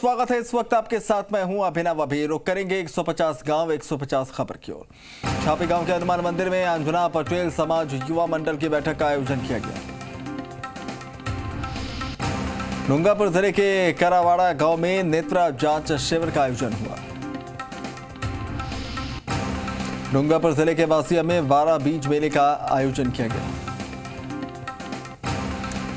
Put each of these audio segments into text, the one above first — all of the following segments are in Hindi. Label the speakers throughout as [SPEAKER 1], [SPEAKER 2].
[SPEAKER 1] स्वागत है। इस वक्त आपके साथ मैं हूं अभिनव। अभी रुक करेंगे 150 गांव 150 खबर की ओर। छापी गांव के हनुमान मंदिर में अंजना पटेल समाज युवा मंडल की बैठक का आयोजन किया गया। डूंगरपुर जिले के करावाड़ा गांव में नेत्र जांच शिविर का आयोजन हुआ। डूंगरपुर जिले के बासिया में 12 बीज मेले का आयोजन किया गया।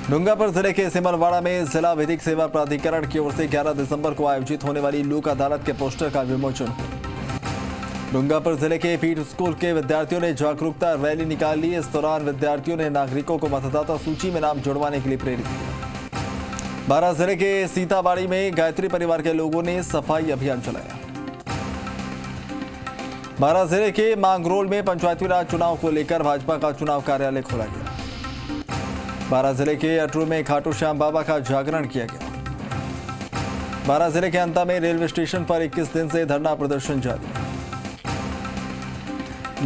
[SPEAKER 1] डूंगरपुर जिले के सिमलवाड़ा में जिला विधिक सेवा प्राधिकरण की ओर से 11 दिसंबर को आयोजित होने वाली लोक अदालत के पोस्टर का विमोचन हुआ। डूंगरपुर जिले के पीठ स्कूल के विद्यार्थियों ने जागरूकता रैली निकाली। इस दौरान विद्यार्थियों ने नागरिकों को मतदाता सूची में नाम जुड़वाने के लिए प्रेरित किया। बारां जिले के सीताबाड़ी में गायत्री परिवार के लोगों ने सफाई अभियान चलाया। बारां जिले के मांगरोल में पंचायती राज चुनाव को लेकर भाजपा का चुनाव कार्यालय खोला गया। बारां जिले के अटरू में खाटू श्याम बाबा का जागरण किया गया। बारां जिले के अंता में रेलवे स्टेशन पर 21 दिन से धरना प्रदर्शन जारी।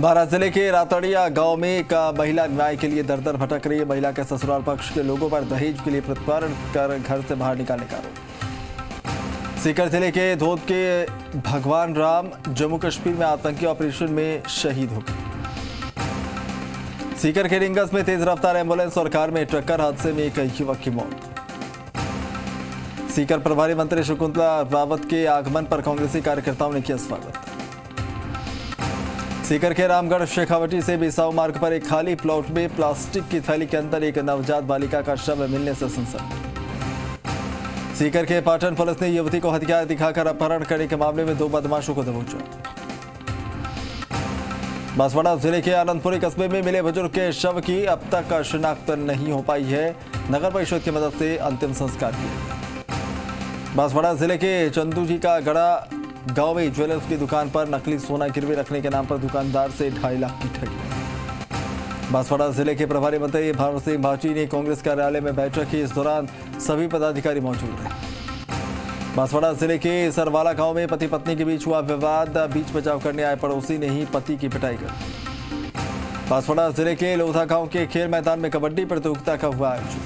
[SPEAKER 1] बारां जिले के रातड़िया गांव में एक महिला न्याय के लिए दर दर भटक रही है। महिला के ससुराल पक्ष के लोगों पर दहेज के लिए प्रताड़ना कर घर से बाहर निकालने का आरोप। सीकर जिले के धोद के भगवान राम जम्मू कश्मीर में आतंकी ऑपरेशन में शहीद हो गए। सीकर के रिंगस में तेज रफ्तार एम्बुलेंस और कार में टक्कर हादसे में एक युवक की मौत। सीकर प्रभारी मंत्री शकुंतला रावत के आगमन पर कांग्रेसी कार्यकर्ताओं ने किया स्वागत। सीकर के रामगढ़ शेखावटी से बिसाऊ मार्ग पर एक खाली प्लॉट में प्लास्टिक की थैली के अंदर एक नवजात बालिका का शव मिलने से सनसनी। सीकर के पाटन पुलिस ने युवती को हथियार दिखाकर अपहरण करने के मामले में 2 बदमाशों को दबोचा। बांसवाड़ा जिले के आनंदपुरी कस्बे में मिले बुजुर्ग के शव की अब तक शिनाख्त नहीं हो पाई है। नगर परिषद की मदद से अंतिम संस्कार किया। बांसवाड़ा जिले के चंदू जी का गड़ा गांव में ज्वेलर्स की दुकान पर नकली सोना गिरवी रखने के नाम पर दुकानदार से 2.5 लाख की ठगी। बांसवाड़ा जिले के प्रभारी मंत्री भारत सिंह भाची ने कांग्रेस कार्यालय में बैठक की। इस दौरान सभी पदाधिकारी मौजूद रहे। बांसवाड़ा जिले के सरवाला गांव में पति पत्नी के बीच हुआ विवाद। बीच बचाव करने आए पड़ोसी ने ही पति की पिटाई कर। बांसवाड़ा जिले के लोधा गांव के खेल मैदान में कबड्डी प्रतियोगिता का हुआ आयोजन।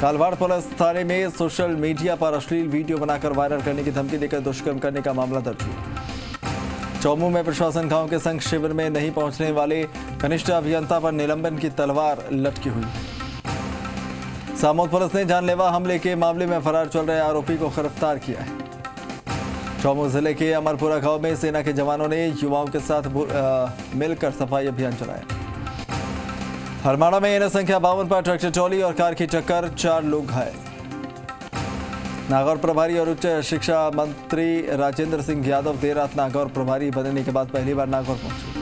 [SPEAKER 1] कालवाड़ पुलिस थाने में सोशल मीडिया पर अश्लील वीडियो बनाकर वायरल करने की धमकी देकर दुष्कर्म करने का मामला दर्ज हुआ। चौमू में प्रशासन गांव के संघ शिविर में नहीं पहुंचने वाले कनिष्ठ अभियंता पर निलंबन की तलवार लटकी हुई है। सामोद पुलिस ने जानलेवा हमले के मामले में फरार चल रहे आरोपी को गिरफ्तार किया है। चौमू जिले के अमरपुरा गांव में सेना के जवानों ने युवाओं के साथ मिलकर सफाई अभियान चलाया। हरमाड़ा में एनएच संख्या 52 पर ट्रैक्टर ट्रॉली और कार की टक्कर, 4 लोग घायल। नागौर प्रभारी और उच्च शिक्षा मंत्री राजेंद्र सिंह यादव देर रात नागौर प्रभारी बनने के बाद पहली बार नागौर पहुंचे।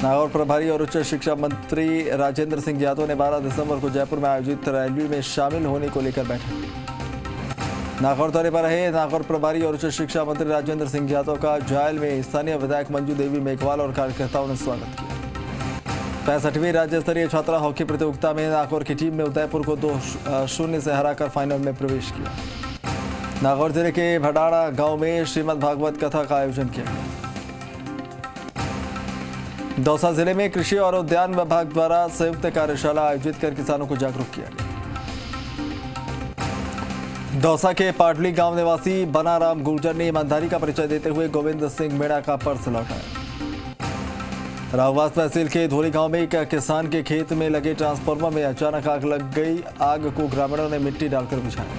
[SPEAKER 1] नागौर प्रभारी और उच्च शिक्षा मंत्री राजेंद्र सिंह यादव ने 12 दिसंबर को जयपुर में आयोजित रैली में शामिल होने को लेकर बैठक की। नागौर दौरे पर रहे नागौर प्रभारी और उच्च शिक्षा मंत्री राजेंद्र सिंह यादव का जायल में स्थानीय विधायक मंजू देवी मेघवाल और कार्यकर्ताओं ने स्वागत किया। 65वीं राज्य स्तरीय छात्रा हॉकी प्रतियोगिता में नागौर की टीम ने उदयपुर को 2-0 से हराकर फाइनल में प्रवेश किया। नागौर जिले के भडाड़ा गांव में श्रीमद् भागवत कथा का आयोजन किया गया। दौसा जिले में कृषि और उद्यान विभाग द्वारा संयुक्त कार्यशाला आयोजित कर किसानों को जागरूक किया गया। दौसा के पाटली गांव निवासी बनाराम गुर्जर ने ईमानदारी का परिचय देते हुए गोविंद सिंह मीणा का पर्स लौटाया। राववास तहसील के धोली गांव में एक किसान के खेत में लगे ट्रांसफार्मर में अचानक आग लग गई। आग को ग्रामीणों ने मिट्टी डालकर बुझाया।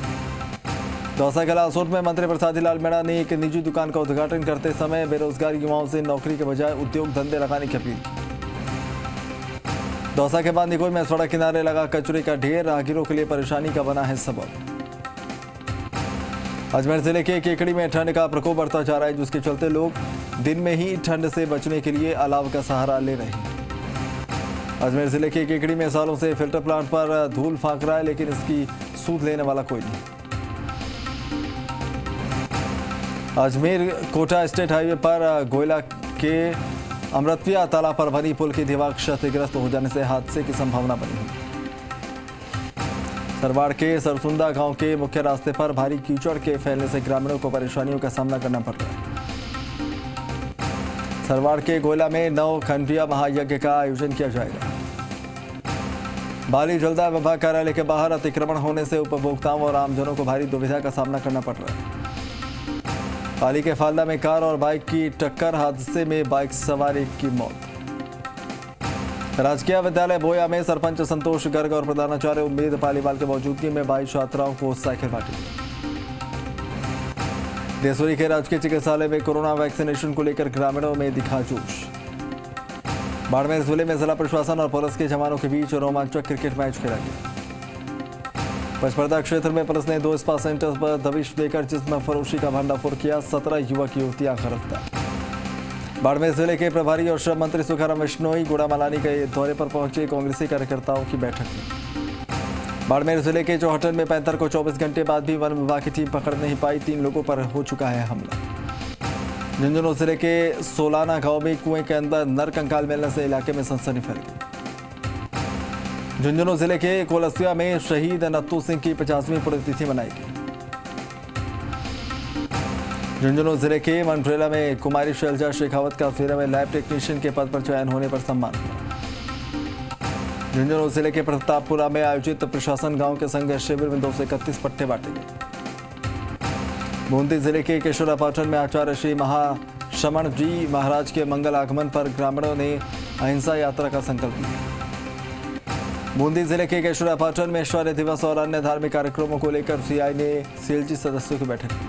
[SPEAKER 1] दौसा के लालसोट में मंत्री प्रसादी लाल मीणा ने एक निजी दुकान का उद्घाटन करते समय बेरोजगार युवाओं से नौकरी के बजाय उद्योग धंधे लगाने की अपील की। दौसा के बाद निकोय में सड़क किनारे लगा कचरे का ढेर राहगीरों के लिए परेशानी का बना है सबब। अजमेर जिले के केकड़ी में ठंड का प्रकोप बढ़ता जा रहा है, जिसके चलते लोग दिन में ही ठंड से बचने के लिए अलाव का सहारा ले रहे हैं। अजमेर जिले के केकड़ी में सालों से फिल्टर प्लांट पर धूल फांक रहा है, लेकिन इसकी सूद लेने वाला कोई नहीं। अजमेर कोटा स्टेट हाईवे पर गोयला के अमृतविया तालाब पर बनी पुल की दीवार क्षतिग्रस्त हो जाने से हादसे की संभावना बनी हुई। सरवाड़ के सरसुंदा गांव के मुख्य रास्ते पर भारी कीचड़ के फैलने से ग्रामीणों को परेशानियों का सामना करना पड़ रहा है। सरवाड़ के गोयला में 9 खंडिया महायज्ञ का आयोजन किया जाएगा। बाली जलदाय विभाग कार्यालय के बाहर अतिक्रमण होने से उपभोक्ताओं और आमजनों को भारी दुविधा का सामना करना पड़ रहा है। पाली के फालदा में कार और बाइक की टक्कर, हादसे में बाइक सवार एक की मौत। राजकीय विद्यालय बोया में सरपंच संतोष गर्ग और प्रधानाचार्य उम्मीद पालीवाल की मौजूदगी में बाइक छात्राओं को साइकिल बांटी। देसुरी के राजकीय चिकित्सालय में कोरोना वैक्सीनेशन को लेकर ग्रामीणों में दिखा जोश। बाड़मेर जिले में जिला प्रशासन और पुलिस के जवानों के बीच रोमांचक क्रिकेट मैच खेला गया। पचपर्दा क्षेत्र में पुलिस ने 2 स्पा सेंटर्स पर दबिश देकर जिस्म फरोशी का भंडाफोड़ किया। 17 युवक युवतियां गिरफ्तार। बाड़मेर जिले के प्रभारी और श्रम मंत्री सुखाराम बिश्नोई गुड़ामलानी के दौरे पर पहुंचे। कांग्रेसी कार्यकर्ताओं की बैठक हुई। बाड़मेर जिले के चौहटन में पैंथर को 24 घंटे बाद भी वन विभाग की टीम पकड़ नहीं पाई। 3 लोगों पर हो चुका है हमला। झुंझुनू जिले के सोलाना गांव में कुएं के अंदर नरकंकाल मिलने से इलाके में सनसनी फैल गई। झुंझुनू जिले के कोलसिया में शहीद नत्थू सिंह की 50वीं पुण्यतिथि मनाई गई। झुंझुनू जिले के मनप्रेला में कुमारी शैलजा शेखावत का फेरा में लैब टेक्नीशियन के पद पर चयन होने पर सम्मान हुआ। झुंझुनू जिले के प्रतापपुरा में आयोजित प्रशासन गांव के संघर्ष शिविर में 231 पट्टे बांटे गए। बूंदी जिले के केशोरापाटन में आचार्य श्री महाशमण जी महाराज के मंगल आगमन पर ग्रामीणों ने अहिंसा यात्रा का संकल्प लिया। बूंदी जिले के केशोरापाटन में शौर्य दिवस और अन्य धार्मिक कार्यक्रमों को लेकर सीआई ने सीएलजी सदस्यों की बैठक की।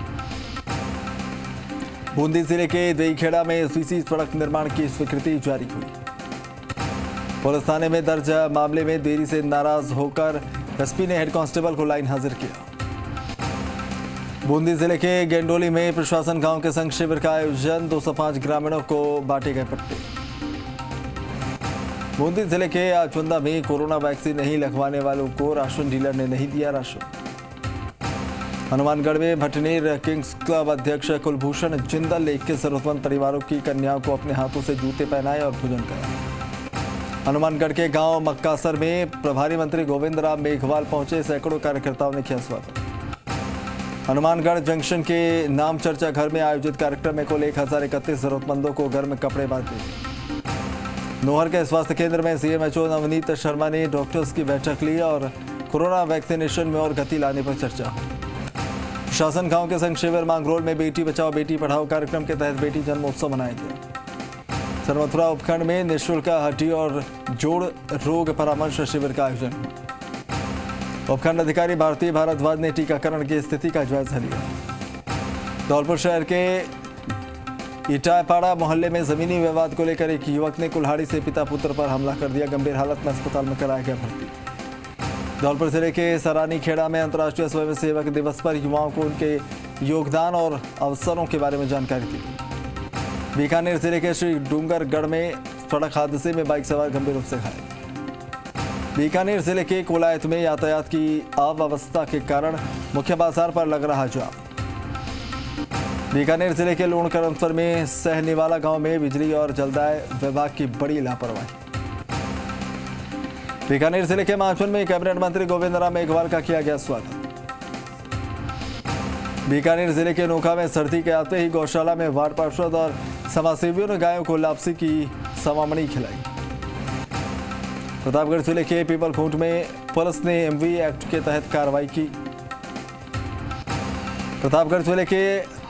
[SPEAKER 1] बूंदी जिले के देईखेड़ा में सीसी सड़क निर्माण की स्वीकृति जारी हुई। पुलिस थाने में दर्ज मामले में देरी से नाराज होकर एसपी ने हेड कांस्टेबल को लाइन हाजिर किया। बूंदी जिले के गेंडोली में प्रशासन गांव के संघ शिविर का आयोजन। 205 ग्रामीणों को बांटे गए पट्टे। बूंदी जिले के आचुंदा में कोरोना वैक्सीन नहीं लगवाने वालों को राशन डीलर ने नहीं दिया राशन। हनुमानगढ़ में भटनेर किंग्स क्लब अध्यक्ष कुलभूषण जिंदल ने 21 जरूरतमंद परिवारों की कन्याओं को अपने हाथों से जूते पहनाए और भोजन कराया। हनुमानगढ़ के गांव मक्कासर में प्रभारी मंत्री गोविंद राम मेघवाल पहुंचे। सैकड़ों कार्यकर्ताओं ने किया स्वागत। हनुमानगढ़ जंक्शन के नाम चर्चा घर में आयोजित कार्यक्रम में कुल 1031 जरूरतमंदों को गर्म कपड़े बांटे। नोहर के स्वास्थ्य केंद्र में सीएमएचओ नवनीत शर्मा ने डॉक्टर्स की बैठक ली और कोरोना वैक्सीनेशन में और गति लाने पर चर्चा हुई। प्रशासन गांव के संघ शिविर मांगरोल में बेटी बचाओ बेटी पढ़ाओ कार्यक्रम के तहत बेटी जन्मोत्सव मनाया गया। सरमथुरा उपखंड में निःशुल्क हड्डी और जोड़ रोग परामर्श शिविर का आयोजन हुआ। उपखंड अधिकारी भारती भारद्वाज ने टीकाकरण की स्थिति का जायजा लिया। धौलपुर शहर के इटापाड़ा मोहल्ले में जमीनी विवाद को लेकर एक युवक ने कुल्हाड़ी से पिता पुत्र पर हमला कर दिया। गंभीर हालत में अस्पताल में कराया गया भर्ती। धौलपुर जिले के सरानी खेड़ा में अंतर्राष्ट्रीय स्वयंसेवक दिवस पर युवाओं को उनके योगदान और अवसरों के बारे में जानकारी दी गई। बीकानेर जिले के श्री डूंगरगढ़ में सड़क हादसे में बाइक सवार गंभीर रूप से घायल। बीकानेर जिले के कोलायत में यातायात की अव्यवस्था के कारण मुख्य बाजार पर लग रहा जाम। बीकानेर जिले के लूणकरंसर में सहनीवाला गांव में बिजली और जलदाय विभाग की बड़ी लापरवाही। बीकानेर जिले के माचुन में कैबिनेट मंत्री गोविंद राम मेघवाल का किया गया स्वागत। बीकानेर जिले के नोखा में सर्दी के आते ही गौशाला में वार्ड पार्षद और समाजसेवियों ने गायों को लापसी की सवामणी खिलाई। प्रतापगढ़ जिले के पीपल खूंट में पुलिस ने एमवी एक्ट के तहत कार्रवाई की। प्रतापगढ़ जिले के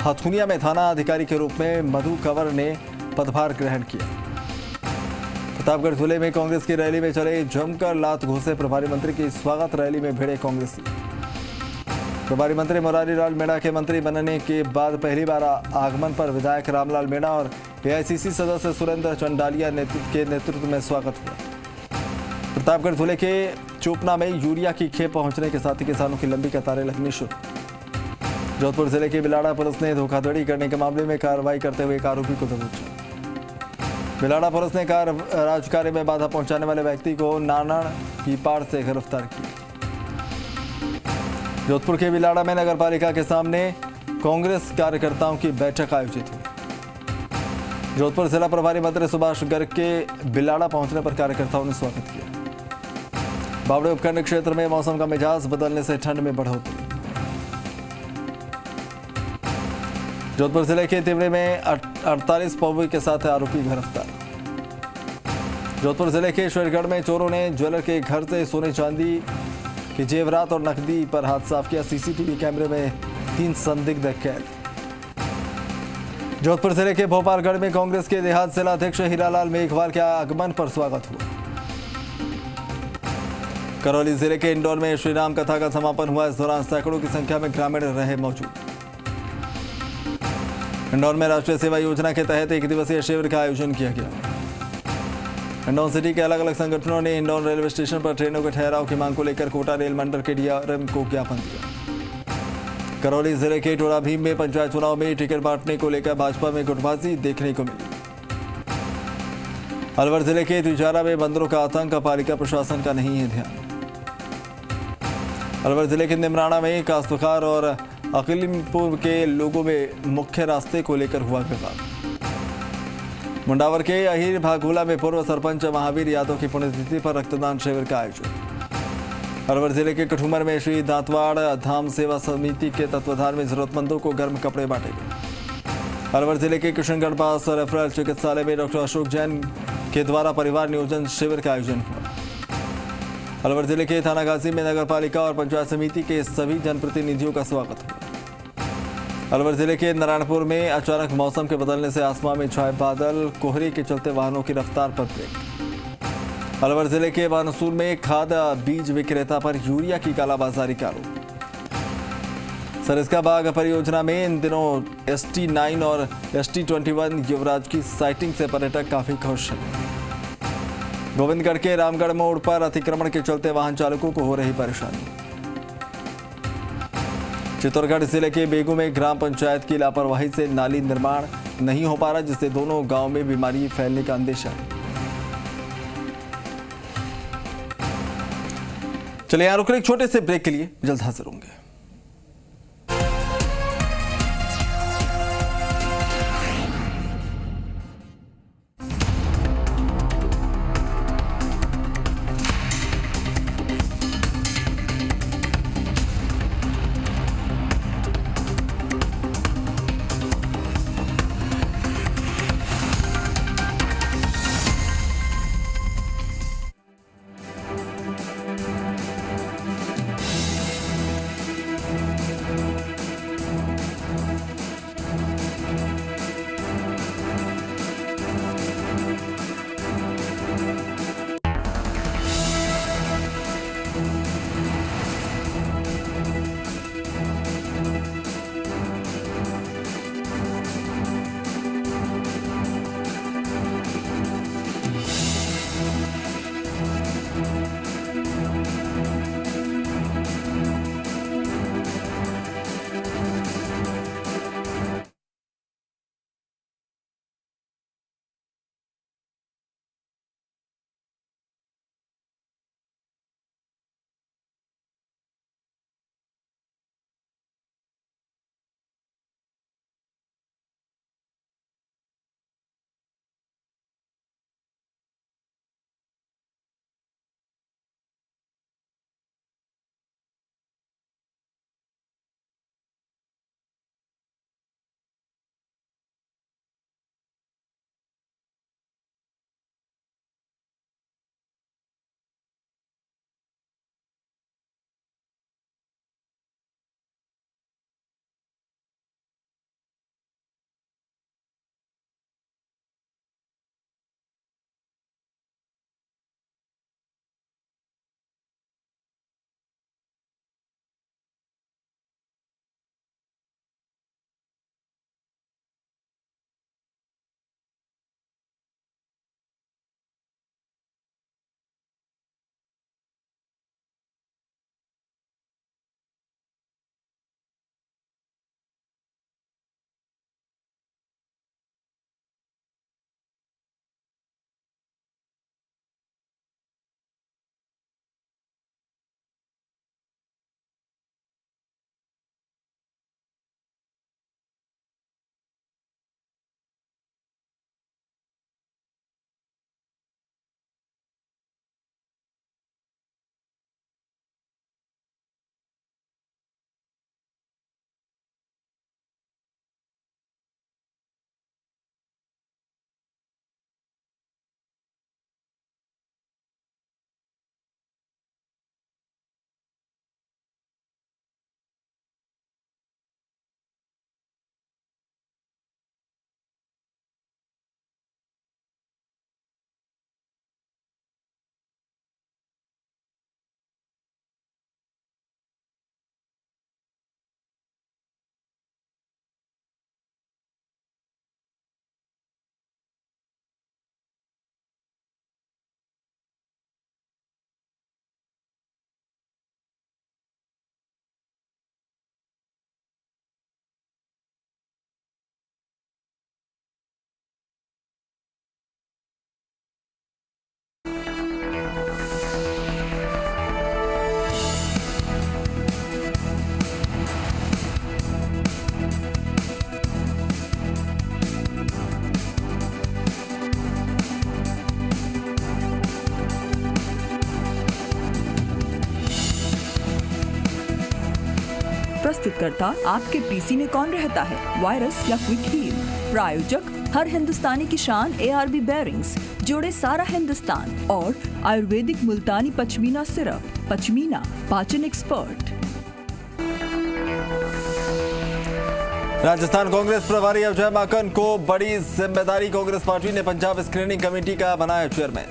[SPEAKER 1] हथुनिया में थाना अधिकारी के रूप में मधु कंवर ने पदभार ग्रहण किया। प्रतापगढ़ जिले में कांग्रेस की रैली में चले जमकर लात घोसे प्रभारी मंत्री की स्वागत रैली में भिड़े कांग्रेसी। प्रभारी मंत्री मुरारी लाल मीणा के मंत्री बनने के बाद पहली बार आगमन पर विधायक रामलाल मीणा और एआईसीसी सदस्य सुरेंद्र चंडालिया के नेतृत्व में स्वागत हुआ। प्रतापगढ़ जिले के चोपना में यूरिया की खेप पहुंचने के साथ ही किसानों की लंबी कतारें लगनी शुरू। जोधपुर जिले के बिलाड़ा पुलिस ने धोखाधड़ी करने के मामले में कार्रवाई करते हुए एक आरोपी को दबोचा। बिलाड़ा पुलिस ने राजकार्य में बाधा पहुंचाने वाले व्यक्ति को नानड़ पीपाड़ से गिरफ्तार किया। जोधपुर के बिलाड़ा में नगर पालिका के सामने कांग्रेस कार्यकर्ताओं की बैठक आयोजित हुई। जोधपुर जिला प्रभारी मंत्री सुभाष गर्ग के बिलाड़ा पहुंचने पर कार्यकर्ताओं ने स्वागत किया। बावड़े उपखंड क्षेत्र में मौसम का मिजाज बदलने से ठंड में बढ़ोतरी। जोधपुर जिले के तिवड़ी में 48 पौवे के साथ आरोपी गिरफ्तार। जोधपुर जिले के शेरगढ़ में चोरों ने ज्वेलर के घर से सोने चांदी के जेवरात और नकदी पर हाथ साफ किया। सीसीटीवी कैमरे में 3 संदिग्ध कैद। जोधपुर जिले के भोपालगढ़ में कांग्रेस के देहात जिला अध्यक्ष हीरालाल मेघवाल के आगमन पर स्वागत हुआ। करौली जिले के इंदौर में श्री राम कथा का समापन हुआ। इस दौरान सैकड़ों की संख्या में ग्रामीण रहे मौजूद। इंदौर में राष्ट्रीय सेवा योजना के तहत 1 दिवसीय शिविर का आयोजन किया गया। इंदौर सिटी के अलग अलग संगठनों ने इंदौर रेलवे स्टेशन पर ट्रेनों के ठहराव की मांग को लेकर कोटा रेल मंडल के डीआरएम को ज्ञापन दिया। करौली जिले के टोड़ा भीम में पंचायत चुनाव में टिकट बांटने को लेकर भाजपा में गुटबाजी देखने को मिली। अलवर जिले के तिजारा में बंदरों का आतंक, पालिका प्रशासन का नहीं है ध्यान। अलवर जिले के निमराना में काश्तकार और अकलीमपुर के लोगों में मुख्य रास्ते को लेकर हुआ विवाद। मुंडावर के अहीर भागोला में पूर्व सरपंच महावीर यादव की पुण्यतिथि पर रक्तदान शिविर का आयोजन। अलवर जिले के कठूमर में श्री दांतवाड़ धाम सेवा समिति के तत्वाधान में जरूरतमंदों को गर्म कपड़े बांटे गए। अलवर जिले के किशनगढ़ पास रेफरल चिकित्सालय में डॉक्टर अशोक जैन के द्वारा परिवार नियोजन शिविर का आयोजन हुआ। अलवर जिले के थानागाजी में नगर पालिका और पंचायत समिति के सभी जनप्रतिनिधियों का स्वागत हुआ। अलवर जिले के नारायणपुर में अचानक मौसम के बदलने से आसमान में छाए बादल, कोहरे के चलते वाहनों की रफ्तार पर ब्रेक। अलवर जिले के बानसूर में खाद बीज विक्रेता पर यूरिया की कालाबाजारी का आरोप। सरिस्का बाग परियोजना में इन दिनों ST9 और ST21 युवराज की साइटिंग से पर्यटक काफी खुश हैं। गोविंदगढ़ के रामगढ़ मोड़ पर अतिक्रमण के चलते वाहन चालकों को हो रही परेशानी। चित्तौड़गढ़ जिले के बेगू में ग्राम पंचायत की लापरवाही से नाली निर्माण नहीं हो पा रहा, जिससे दोनों गांव में बीमारी फैलने का अंदेशा है। चलिए यहां रुक एक छोटे से ब्रेक के लिए, जल्द हाजिर होंगे।
[SPEAKER 2] करता आपके पीसी में कौन रहता है, वायरस या क्विक हील। प्रायोजक हर हिंदुस्तानी की शान ARB बेयरिंग्स, जोड़े सारा हिंदुस्तान और आयुर्वेदिक मुल्तानी पचमीना सिरप, पचमीना पाचन एक्सपर्ट।
[SPEAKER 1] राजस्थान कांग्रेस प्रभारी अजय माकन को बड़ी जिम्मेदारी, कांग्रेस पार्टी ने पंजाब स्क्रीनिंग कमेटी का बनाया चेयरमैन।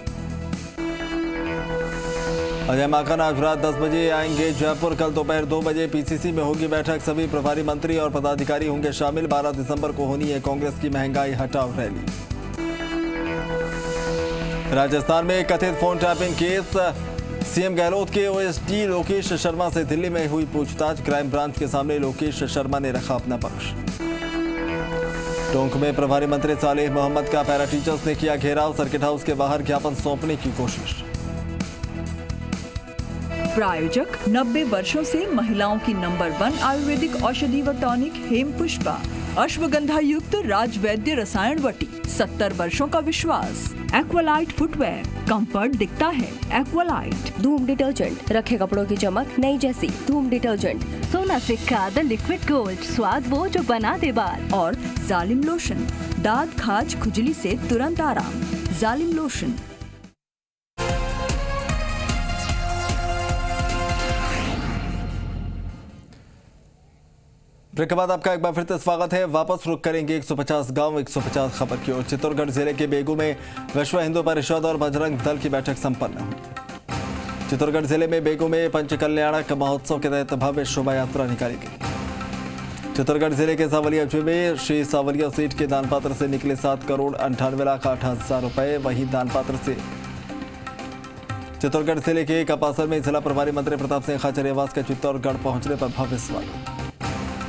[SPEAKER 1] अजय माकन आज रात 10 बजे आएंगे जयपुर। कल दोपहर 2 बजे PCC में होगी बैठक। सभी प्रभारी मंत्री और पदाधिकारी होंगे शामिल। 12 दिसंबर को होनी है कांग्रेस की महंगाई हटाओ रैली। राजस्थान में कथित phone tapping case, CM Gehlot के OSD लोकेश शर्मा से दिल्ली में हुई पूछताछ। क्राइम ब्रांच के सामने लोकेश शर्मा ने रखा अपना पक्ष। टोंक में प्रभारी मंत्री सालेह मोहम्मद का पैरा टीचर्स ने किया घेराव। सर्किट हाउस के बाहर ज्ञापन सौंपने की कोशिश।
[SPEAKER 2] प्रायोजक 90 वर्षों से महिलाओं की नंबर 1 आयुर्वेदिक औषधि व टॉनिक हेम पुष्पा, अश्वगंधा युक्त राजवैद्य रसायन वटी, 70 वर्षों का विश्वास। एक्वालाइट फुटवेयर, कंफर्ट दिखता है एक्वालाइट।
[SPEAKER 3] धूम डिटर्जेंट, रखे कपड़ों की चमक नई जैसी। धूम डिटर्जेंट,
[SPEAKER 4] सोना सिक्का द लिक्विड गोल्ड, स्वाद वो जो बना दे बार।
[SPEAKER 2] और जालिम लोशन, दाद खाज खुजली से तुरंत आराम। जालिम लोशन।
[SPEAKER 1] ब्रेक के बाद आपका एक बार फिर से स्वागत है। वापस रुक करेंगे 150 गांव 150 खबर की ओर। चित्तौड़गढ़ जिले के बेगू में विश्व हिंदू परिषद और बजरंग दल की बैठक संपन्न हुई। चित्तौड़गढ़ जिले में बेगू में पंचकल्याणक महोत्सव के तहत भव्य शोभा यात्रा निकाली गई। चित्तौड़गढ़ जिले के सावलिया में श्री सावलिया सीट के दान पात्र से निकले 7,98,08,000 रुपए। वहीं दान पात्र से चित्तौड़गढ़ जिले के कपासर में जिला प्रभारी मंत्री प्रताप सिंह खाचरियावास के चित्तौड़गढ़ पहुंचने पर भव्य स्वागत।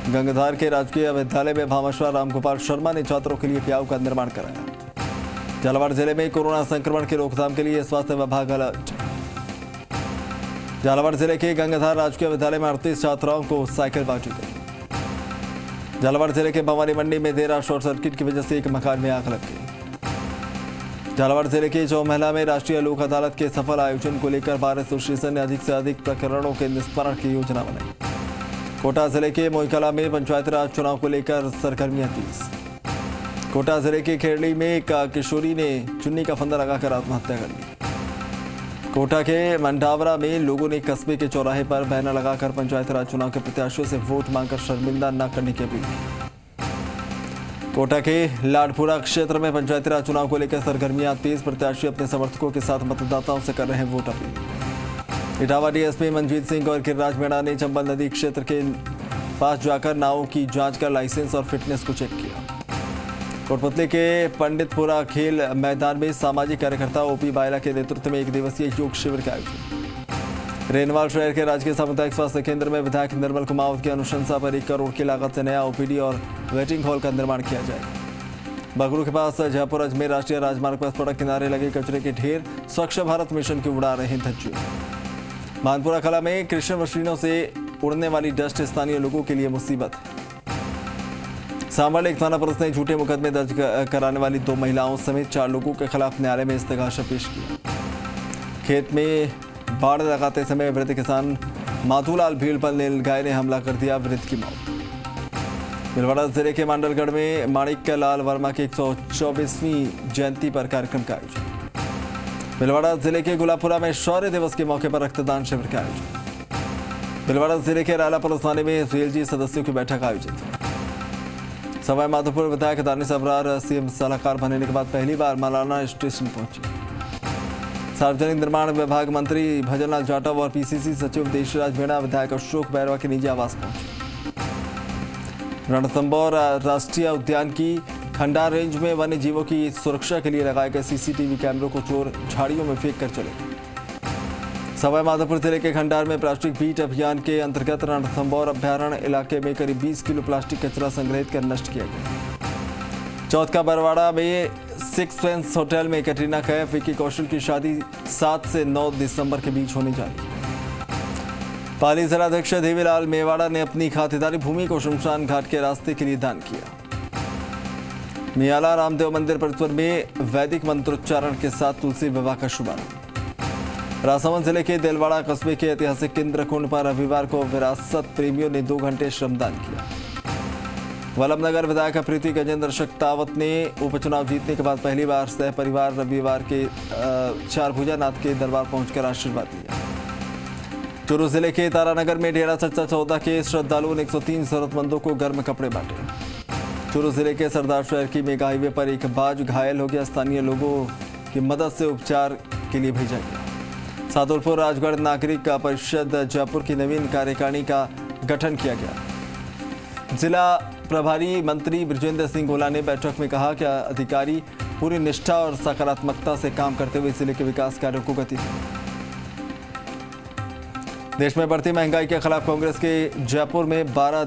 [SPEAKER 1] गंगाधार के राजकीय विद्यालय में भामाश्वर रामगोपाल शर्मा ने छात्रों के लिए प्याऊ का निर्माण कराया। झालावाड़ जिले में कोरोना संक्रमण की रोकथाम के लिए स्वास्थ्य विभाग अलर्ट। झालावाड़ जिले के गंगाधार राजकीय विद्यालय में 38 छात्राओं को साइकिल बांटी गई। झालावाड़ जिले के भवानी मंडी में देर रात शॉर्ट सर्किट की वजह से एक मकान में आग लग गई। झालावाड़ जिले के चौमहला में राष्ट्रीय लोक अदालत के सफल आयोजन को लेकर बार एसोसिएशन ने अधिक से अधिक प्रकरणों के निस्तारण की योजना बनाई। कोटा जिले के मोईकला में पंचायत राज चुनाव को लेकर सरगर्मियां तेज। कोटा जिले के खेरड़ी में एक किशोरी ने चुन्नी का फंदा लगाकर आत्महत्या कर ली। कोटा के मंडावरा में लोगों ने कस्बे के चौराहे पर बैनर लगाकर पंचायत राज चुनाव के प्रत्याशियों से वोट मांगकर शर्मिंदा न करने की अपील की। कोटा के लाडपुरा क्षेत्र में पंचायती राज चुनाव को लेकर सरगर्मियां तेज। प्रत्याशी अपने समर्थकों के साथ मतदाताओं से कर रहे हैं vote appeal. Etawah DSP Manjeet Singh और गिरिराज मीणा ने चंबल नदी क्षेत्र के पास जाकर नावों की जांच कर लाइसेंस और फिटनेस को चेक किया। कोटपुतली के पंडितपुरा खेल मैदान में सामाजिक कार्यकर्ता OP बायला के नेतृत्व में 1 दिवसीय योग शिविर का आयोजन। रेनवाल शहर के राजकीय सामुदायिक स्वास्थ्य केंद्र में विधायक निर्मल कुमावत की अनुशंसा पर 1 करोड़ की लागत से नया OPD और वेटिंग हॉल का निर्माण किया जाएगा। बगरू के पास जयपुर अजमेर राष्ट्रीय राजमार्ग पर सड़क किनारे लगे कचरे के ढेर, स्वच्छ भारत मिशन की उड़ा रहे धज्जियां। मानपुरा कला में कृषि मशीनों से उड़ने वाली डस्ट स्थानीय लोगों के लिए मुसीबत है। सांभर एक थाना पुलिस ने झूठे मुकदमे दर्ज कराने वाली 2 महिलाओं समेत 4 लोगों के खिलाफ न्यायालय में इस्तेगासा पेश किया। खेत में बाड़ लगाते समय वृद्ध किसान माधुलाल भीड़पल नीलगाय ने हमला कर दिया, वृद्ध की मौत। भीलवाड़ा जिले के मांडलगढ़ में माणिक्य लाल वर्मा की 124वीं जयंती पर कार्यक्रम का आयोजन। भीलवाड़ा जिले के गुलापुरा में शौर्य दिवस के मौके पर रक्तदान शिविर का आयोजन। भीलवाड़ा जिले के राला पुलिस थाने में CLG सदस्यों की बैठक आयोजित। सवाई माधोपुर विधायक दानिश अबरार CM सलाहकार बनने के बाद पहली बार मलाना स्टेशन पहुंचे। सार्वजनिक निर्माण विभाग मंत्री भजनलाल जाटव और PCC सचिव देशराज मीणा विधायक अशोक बैरवा के निजी आवास पहुंचे। रणथंभौर राष्ट्रीय उद्यान की खंडार रेंज में वन्य जीवों की सुरक्षा के लिए लगाए गए CCTV कैमरों को चोर झाड़ियों में फेंक कर चले। सवाई माधोपुर जिले के खंडार में प्लास्टिक बीट अभियान के अंतर्गत रणथंभौर अभ्यारण्य इलाके में करीब 20 किलो प्लास्टिक कचरा संग्रहित कर नष्ट किया गया। चौथ का बरवाड़ा में 6 सेंस होटल में कैटरीना कैफ विकी कौशल की शादी 7 से 9 दिसंबर के बीच होने जा रही है। पाली जिलाध्यक्ष देवीलाल मेवाड़ा ने अपनी खातेदारी भूमि को शमशान घाट के रास्ते के लिए दान किया। मियाला रामदेव मंदिर परिसर में वैदिक मंत्रोच्चारण के साथ तुलसी विवाह का शुभारंभ। राजसमंद जिले के देलवाड़ा कस्बे के ऐतिहासिक इंद्रकुंड पर रविवार को विरासत प्रेमियों ने 2 घंटे श्रमदान किया। वल्लभनगर विधायक प्रीति गजेंद्र शेखावत ने उपचुनाव जीतने के बाद पहली बार सह परिवार रविवार के चारभुजानाथ के दरबार पहुंचकर आशीर्वाद लिया। चूरू जिले के तारानगर में डेरा सच्चा सौदा के श्रद्धालुओं ने 103 जरूरतमंदों को गर्म कपड़े बांटे। चूरू जिले के सरदार शहर की मेगा हाईवे पर एक बाज घायल हो गया। स्थानीय लोगों की मदद से उपचार के लिए भेजा गया। सादुलपुर राजगढ़ नागरिक परिषद जयपुर की नवीन कार्यकारिणी का गठन किया गया। जिला प्रभारी मंत्री बृजेंद्र सिंह गोला ने बैठक में कहा कि अधिकारी पूरी निष्ठा और सकारात्मकता से काम करते हुए जिले के विकास कार्यों को गति दें। देश में बढ़ती महंगाई के खिलाफ कांग्रेस के जयपुर में 12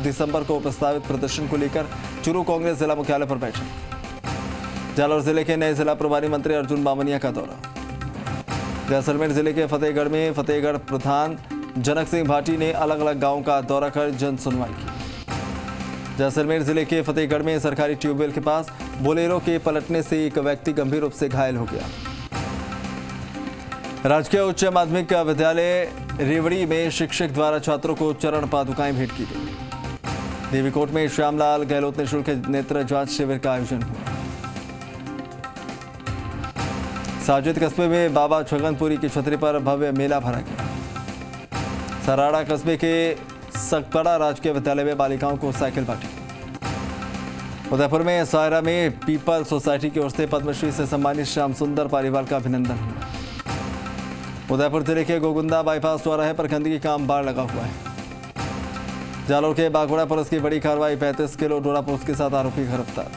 [SPEAKER 1] दिसंबर को प्रस्तावित प्रदर्शन को लेकर चूरू कांग्रेस जिला मुख्यालय पर बैठक। जालौर जिले के नए जिला प्रभारी मंत्री अर्जुन बामनिया का दौरा। जैसलमेर जिले के फतेहगढ़ में फतेहगढ़ प्रधान जनक सिंह भाटी ने अलग अलग गांवों का दौरा कर जन सुनवाई की। जैसलमेर जिले के फतेहगढ़ में सरकारी ट्यूबवेल के पास बोलेरो के पलटने से एक व्यक्ति गंभीर रूप से घायल हो गया। राजकीय उच्च माध्यमिक विद्यालय रेवड़ी में शिक्षक द्वारा छात्रों को चरण पादुकाएं भेंट की गई। देवीकोट में श्यामलाल गहलोत निःशुल्क नेत्र जांच शिविर का आयोजन हुआ। साजिद कस्बे में बाबा छगनपुरी की छतरी पर भव्य मेला भरा गया। सराड़ा कस्बे के सकपड़ा राजकीय विद्यालय में बालिकाओं को साइकिल बांटी। उदयपुर में सायरा में पीपल सोसाइटी की ओर से पद्मश्री से सम्मानित श्याम सुंदर पारीवाल का अभिनंदन हुआ। उदयपुर जिले के गोगुंदा बाईपास चौराहे पर गंदगी का अंबार लगा हुआ है। जालौर के बागोड़ा पुलिस की बड़ी कार्रवाई, 35 किलो डोरा पोस्ट के साथ आरोपी गिरफ्तार।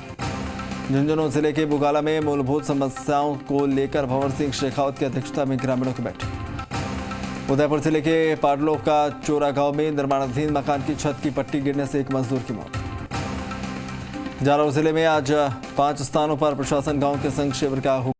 [SPEAKER 1] झुंझुनू जिले के बुगाला में मूलभूत समस्याओं को लेकर भंवर सिंह शेखावत की अध्यक्षता में ग्रामीणों की बैठक। उदयपुर जिले के पाडलो का चोरा गांव में निर्माणाधीन मकान की छत की पट्टी गिरने से एक मजदूर की मौत। जालौर जिले में आज 5 स्थानों पर प्रशासन गांव के संघ शिविर का